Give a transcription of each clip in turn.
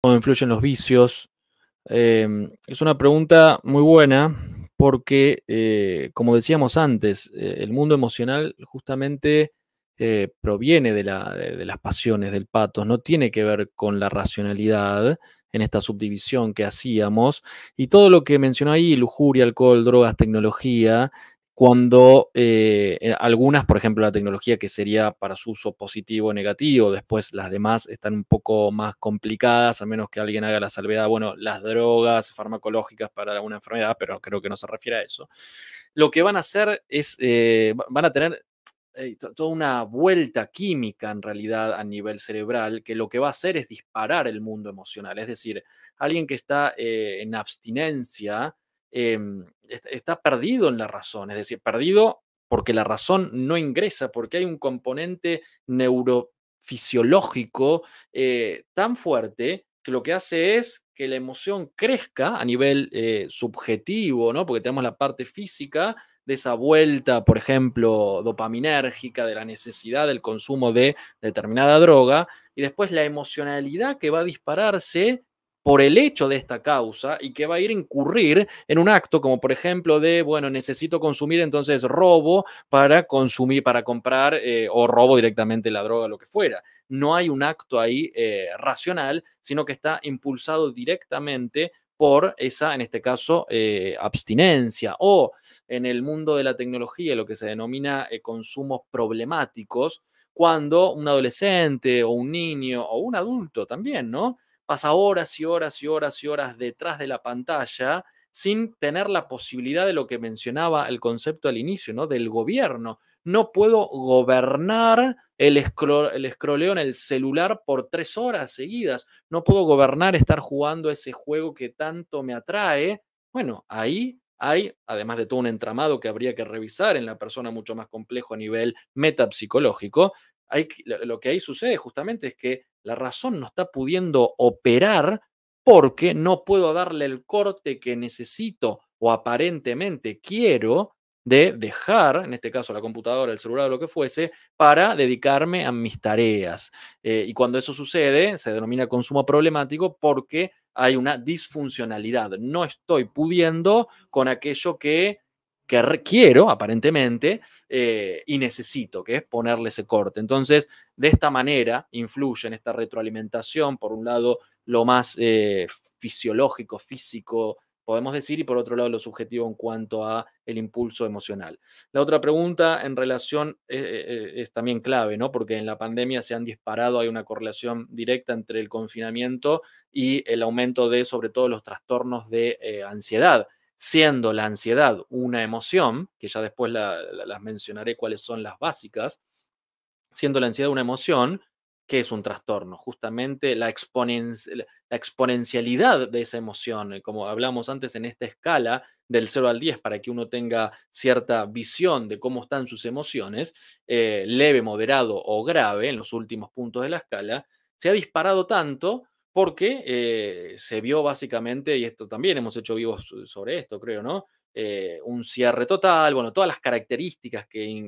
¿Cómo influyen los vicios? Es una pregunta muy buena porque, como decíamos antes, el mundo emocional justamente proviene de las pasiones, del patos, no tiene que ver con la racionalidad en esta subdivisión que hacíamos. Y todo lo que mencionó ahí, lujuria, alcohol, drogas, tecnología, cuando algunas, por ejemplo, la tecnología que sería para su uso positivo o negativo, después las demás están un poco más complicadas, a menos que alguien haga la salvedad, bueno, las drogas farmacológicas para una enfermedad, pero creo que no se refiere a eso. Lo que van a hacer es, van a tener toda una vuelta química en realidad a nivel cerebral, que lo que va a hacer es disparar el mundo emocional. Es decir, alguien que está en abstinencia está perdido en la razón, es decir, perdido porque la razón no ingresa, porque hay un componente neurofisiológico tan fuerte que lo que hace es que la emoción crezca a nivel subjetivo, ¿no? Porque tenemos la parte física de esa vuelta, por ejemplo, dopaminérgica, de la necesidad del consumo de determinada droga, y después la emocionalidad que va a dispararse por el hecho de esta causa y que va a ir a incurrir en un acto como por ejemplo de, bueno, necesito consumir, entonces robo para consumir, para comprar o robo directamente la droga, lo que fuera. No hay un acto ahí racional, sino que está impulsado directamente por esa, en este caso, abstinencia o en el mundo de la tecnología, lo que se denomina consumos problemáticos, cuando un adolescente o un niño o un adulto también, ¿no? Pasa horas y horas y horas y horas detrás de la pantalla sin tener la posibilidad de lo que mencionaba el concepto al inicio, ¿no? Del gobierno. No puedo gobernar el escroleo en el celular por 3 horas seguidas. No puedo gobernar estar jugando ese juego que tanto me atrae. Bueno, ahí hay, además de todo un entramado que habría que revisar en la persona mucho más complejo a nivel metapsicológico, lo que ahí sucede justamente es que la razón no está pudiendo operar porque no puedo darle el corte que necesito o aparentemente quiero de dejar, en este caso la computadora, el celular o lo que fuese, para dedicarme a mis tareas. Y cuando eso sucede, se denomina consumo problemático porque hay una disfuncionalidad. No estoy pudiendo con aquello que quiero, aparentemente, y necesito, que es ponerle ese corte. Entonces, de esta manera influye en esta retroalimentación, por un lado, lo más fisiológico, físico, podemos decir, y por otro lado, lo subjetivo en cuanto a el impulso emocional. La otra pregunta en relación es también clave, ¿no? Porque en la pandemia se han disparado, hay una correlación directa entre el confinamiento y el aumento de, sobre todo, los trastornos de ansiedad, siendo la ansiedad una emoción, que ya después las mencionaré cuáles son las básicas, siendo la ansiedad una emoción, ¿qué es un trastorno? Justamente la exponencialidad de esa emoción, como hablamos antes en esta escala del 0 al 10, para que uno tenga cierta visión de cómo están sus emociones, leve, moderado o grave, en los últimos puntos de la escala, se ha disparado tanto porque se vio básicamente, y esto también hemos hecho vivos sobre esto, creo, ¿no? Un cierre total, bueno, todas las características que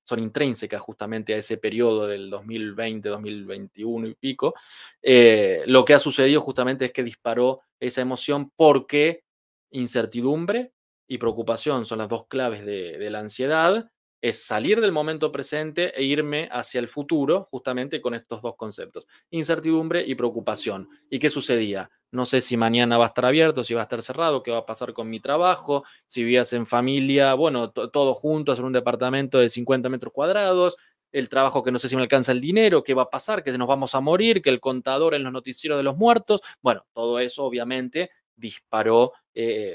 son intrínsecas justamente a ese periodo del 2020, 2021 y pico, lo que ha sucedido justamente es que disparó esa emoción porque incertidumbre y preocupación son las dos claves de la ansiedad, es salir del momento presente e irme hacia el futuro justamente con estos dos conceptos, incertidumbre y preocupación. ¿Y qué sucedía? No sé si mañana va a estar abierto, si va a estar cerrado, qué va a pasar con mi trabajo, si vivías en familia, bueno, todos juntos en un departamento de 50 metros cuadrados, el trabajo que no sé si me alcanza el dinero, qué va a pasar, que nos vamos a morir, que el contador en los noticieros de los muertos, bueno, todo eso obviamente disparó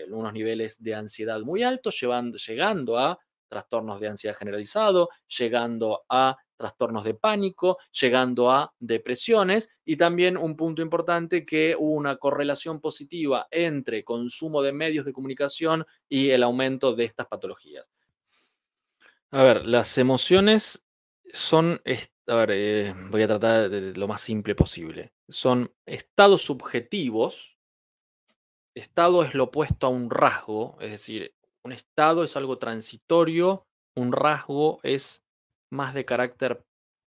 unos niveles de ansiedad muy altos, llegando a trastornos de ansiedad generalizado, llegando a trastornos de pánico, llegando a depresiones y también un punto importante que hubo una correlación positiva entre consumo de medios de comunicación y el aumento de estas patologías. A ver, las emociones son, a ver, voy a tratar de lo más simple posible. Son estados subjetivos. Estado es lo opuesto a un rasgo, es decir, un estado es algo transitorio, un rasgo es más de carácter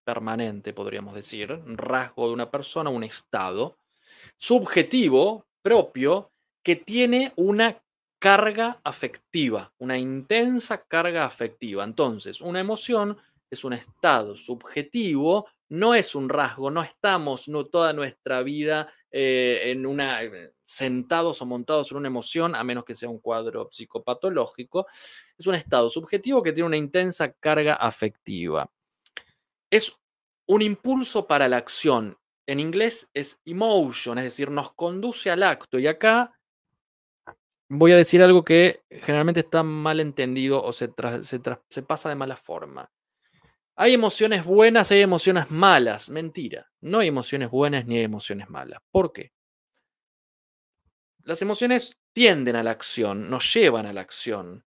permanente, podríamos decir, un rasgo de una persona, un estado subjetivo propio que tiene una carga afectiva, una intensa carga afectiva. Entonces, una emoción es un estado subjetivo, no es un rasgo, no estamos toda nuestra vida sentados o montados en una emoción, a menos que sea un cuadro psicopatológico. Es un estado subjetivo que tiene una intensa carga afectiva. Es un impulso para la acción. En inglés es emotion, es decir, nos conduce al acto. Y acá voy a decir algo que generalmente está mal entendido o se pasa de mala forma. Hay emociones buenas, hay emociones malas. Mentira. No hay emociones buenas ni hay emociones malas. ¿Por qué? Las emociones tienden a la acción, nos llevan a la acción.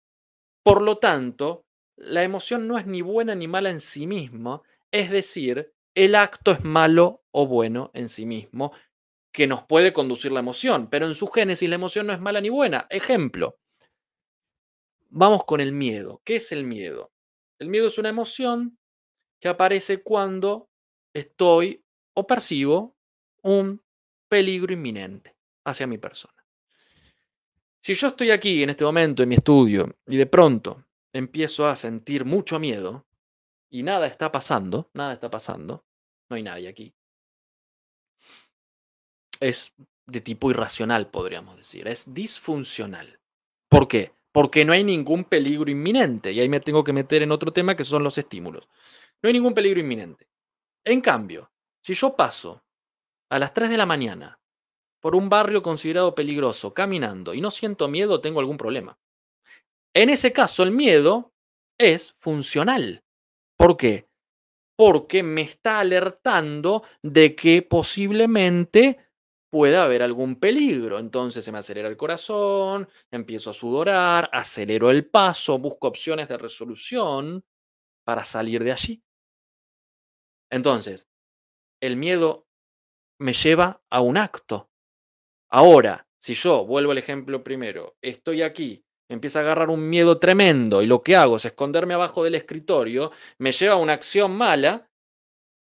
Por lo tanto, la emoción no es ni buena ni mala en sí mismo, es decir, el acto es malo o bueno en sí mismo, que nos puede conducir la emoción, pero en su génesis la emoción no es mala ni buena. Ejemplo, vamos con el miedo. ¿Qué es el miedo? El miedo es una emoción que aparece cuando estoy o percibo un peligro inminente hacia mi persona. Si yo estoy aquí en este momento en mi estudio y de pronto empiezo a sentir mucho miedo y nada está pasando, no hay nadie aquí, es de tipo irracional, podríamos decir, es disfuncional. ¿Por qué? Porque no hay ningún peligro inminente y ahí me tengo que meter en otro tema que son los estímulos. No hay ningún peligro inminente. En cambio, si yo paso a las 3 de la mañana por un barrio considerado peligroso caminando y no siento miedo, tengo algún problema. En ese caso, el miedo es funcional. ¿Por qué? Porque me está alertando de que posiblemente pueda haber algún peligro. Entonces se me acelera el corazón, empiezo a sudorar, acelero el paso, busco opciones de resolución para salir de allí. Entonces, el miedo me lleva a un acto. Ahora, si yo vuelvo al ejemplo primero, estoy aquí, me empieza a agarrar un miedo tremendo y lo que hago es esconderme abajo del escritorio, me lleva a una acción mala,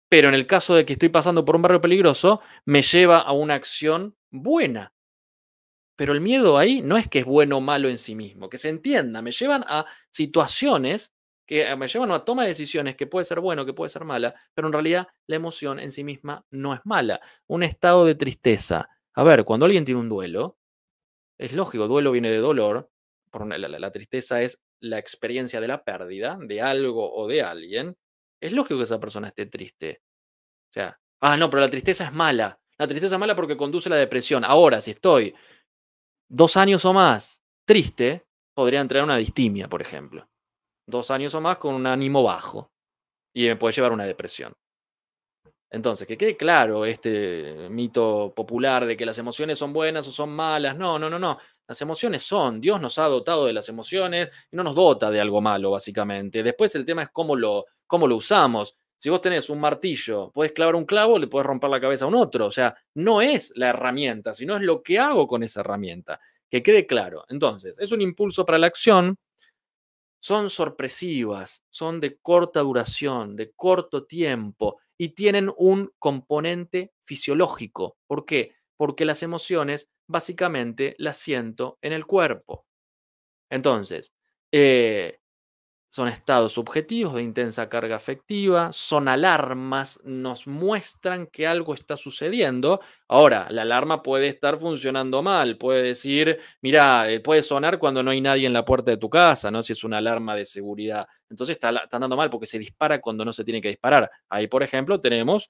pero en el caso de que estoy pasando por un barrio peligroso, me lleva a una acción buena. Pero el miedo ahí no es que es bueno o malo en sí mismo, que se entienda, me llevan a situaciones que me llevan a toma de decisiones que puede ser bueno, que puede ser mala, pero en realidad la emoción en sí misma no es mala. Un estado de tristeza. A ver, cuando alguien tiene un duelo, es lógico, duelo viene de dolor, la tristeza es la experiencia de la pérdida de algo o de alguien. Es lógico que esa persona esté triste. O sea, no, pero la tristeza es mala. La tristeza es mala porque conduce a la depresión. Ahora, si estoy 2 años o más triste, podría entrar una distimia, por ejemplo. 2 años o más con un ánimo bajo y me puede llevar a una depresión. Entonces, que quede claro este mito popular de que las emociones son buenas o son malas. No, no, no, no. Las emociones son. Dios nos ha dotado de las emociones y no nos dota de algo malo, básicamente. Después el tema es cómo lo usamos. Si vos tenés un martillo, podés clavar un clavo, le podés romper la cabeza a un otro. O sea, no es la herramienta, sino es lo que hago con esa herramienta. Que quede claro. Entonces, es un impulso para la acción, son sorpresivas, son de corta duración, de corto tiempo y tienen un componente fisiológico. ¿Por qué? Porque las emociones básicamente las siento en el cuerpo. Entonces, eh, son estados subjetivos de intensa carga afectiva, son alarmas, nos muestran que algo está sucediendo. Ahora, la alarma puede estar funcionando mal, puede decir, mira, puede sonar cuando no hay nadie en la puerta de tu casa, ¿no? Si es una alarma de seguridad. Entonces está andando mal porque se dispara cuando no se tiene que disparar. Ahí, por ejemplo, tenemos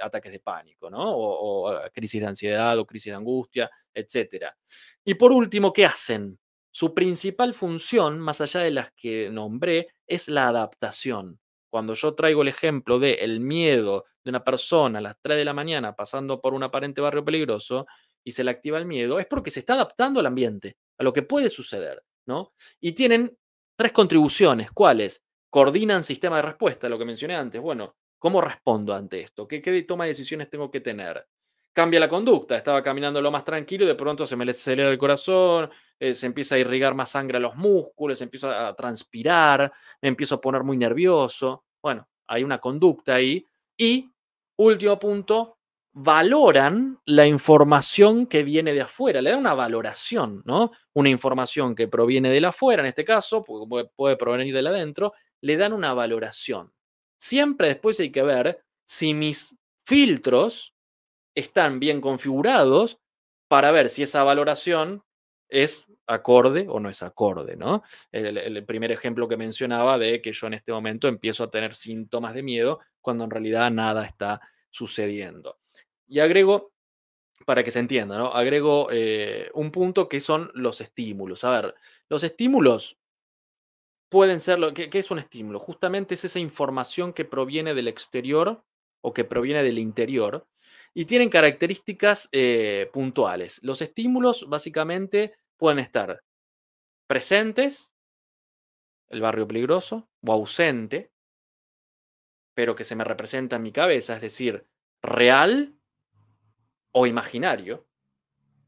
ataques de pánico, ¿no? O crisis de ansiedad o crisis de angustia, etcétera. Y por último, ¿qué hacen? Su principal función, más allá de las que nombré, es la adaptación. Cuando yo traigo el ejemplo de el miedo de una persona a las 3 de la mañana pasando por un aparente barrio peligroso y se le activa el miedo, es porque se está adaptando al ambiente, a lo que puede suceder, ¿no? Y tienen 3 contribuciones. ¿Cuáles? Coordinan sistema de respuesta, lo que mencioné antes. Bueno, ¿cómo respondo ante esto? ¿Qué toma de decisiones tengo que tener? Cambia la conducta. Estaba caminando lo más tranquilo y de pronto se me acelera el corazón, se empieza a irrigar más sangre a los músculos, empiezo a transpirar, me empiezo a poner muy nervioso. Bueno, hay una conducta ahí. Y, último punto, valoran la información que viene de afuera, le dan una valoración, ¿no? Una información que proviene de afuera, en este caso, porque puede provenir de adentro, le dan una valoración. Siempre después hay que ver si mis filtros están bien configurados para ver si esa valoración es acorde o no es acorde, ¿no? El primer ejemplo que mencionaba de que yo en este momento empiezo a tener síntomas de miedo cuando en realidad nada está sucediendo. Y agrego, para que se entienda, ¿no? Agrego un punto que son los estímulos. A ver, los estímulos pueden ser, ¿qué es un estímulo? Justamente es esa información que proviene del exterior o que proviene del interior y tienen características puntuales. Los estímulos básicamente pueden estar presentes, el barrio peligroso, o ausente, pero que se me representa en mi cabeza, es decir, real o imaginario.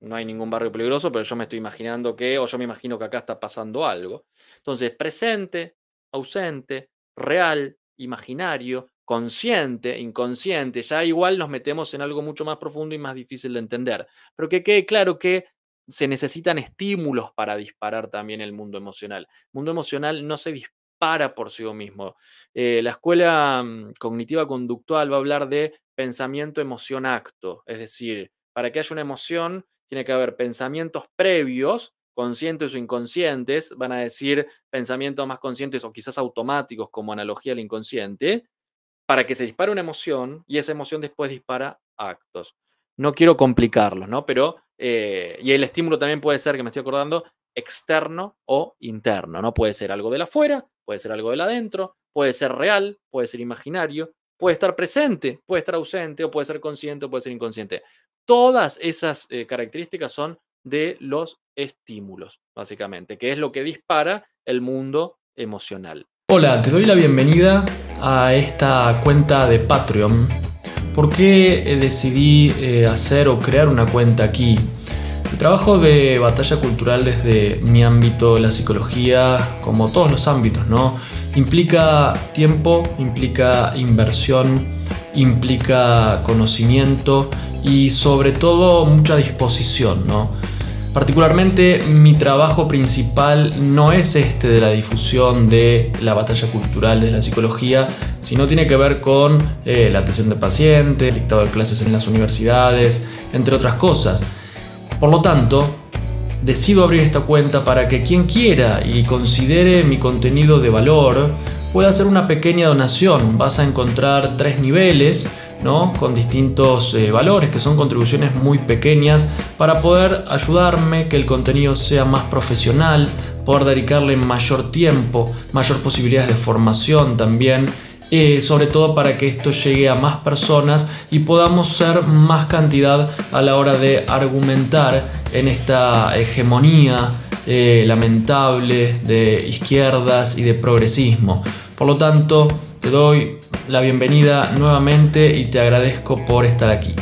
No hay ningún barrio peligroso, pero yo me estoy imaginando o yo me imagino que acá está pasando algo. Entonces, presente, ausente, real, imaginario, consciente, inconsciente, ya igual nos metemos en algo mucho más profundo y más difícil de entender. Pero que quede claro que se necesitan estímulos para disparar también el mundo emocional. El mundo emocional no se dispara por sí mismo. La escuela cognitiva conductual va a hablar de pensamiento, emoción, acto. Es decir, para que haya una emoción, tiene que haber pensamientos previos, conscientes o inconscientes, van a decir pensamientos más conscientes o quizás automáticos como analogía al inconsciente, para que se dispare una emoción y esa emoción después dispara actos. No quiero complicarlos, ¿no? Pero, y el estímulo también puede ser, que me estoy acordando, externo o interno, ¿no? Puede ser algo de afuera, puede ser algo de adentro, puede ser real, puede ser imaginario, puede estar presente, puede estar ausente, o puede ser consciente, o puede ser inconsciente. Todas esas características son de los estímulos, básicamente, que es lo que dispara el mundo emocional. Hola, te doy la bienvenida a esta cuenta de Patreon. ¿Por qué decidí hacer o crear una cuenta aquí? El trabajo de Batalla Cultural desde mi ámbito, la psicología, como todos los ámbitos, ¿no? Implica tiempo, implica inversión, implica conocimiento y sobre todo mucha disposición, ¿no? Particularmente mi trabajo principal no es este de la difusión de la batalla cultural de la psicología, sino tiene que ver con la atención de pacientes, el dictado de clases en las universidades, entre otras cosas. Por lo tanto, decido abrir esta cuenta para que quien quiera y considere mi contenido de valor pueda hacer una pequeña donación. Vas a encontrar 3 niveles, ¿no? Con distintos valores, que son contribuciones muy pequeñas para poder ayudarme, que el contenido sea más profesional, poder dedicarle mayor tiempo, mayor posibilidades de formación también, sobre todo para que esto llegue a más personas y podamos ser más cantidad a la hora de argumentar en esta hegemonía lamentable de izquierdas y de progresismo. Por lo tanto, te doy la bienvenida nuevamente y te agradezco por estar aquí.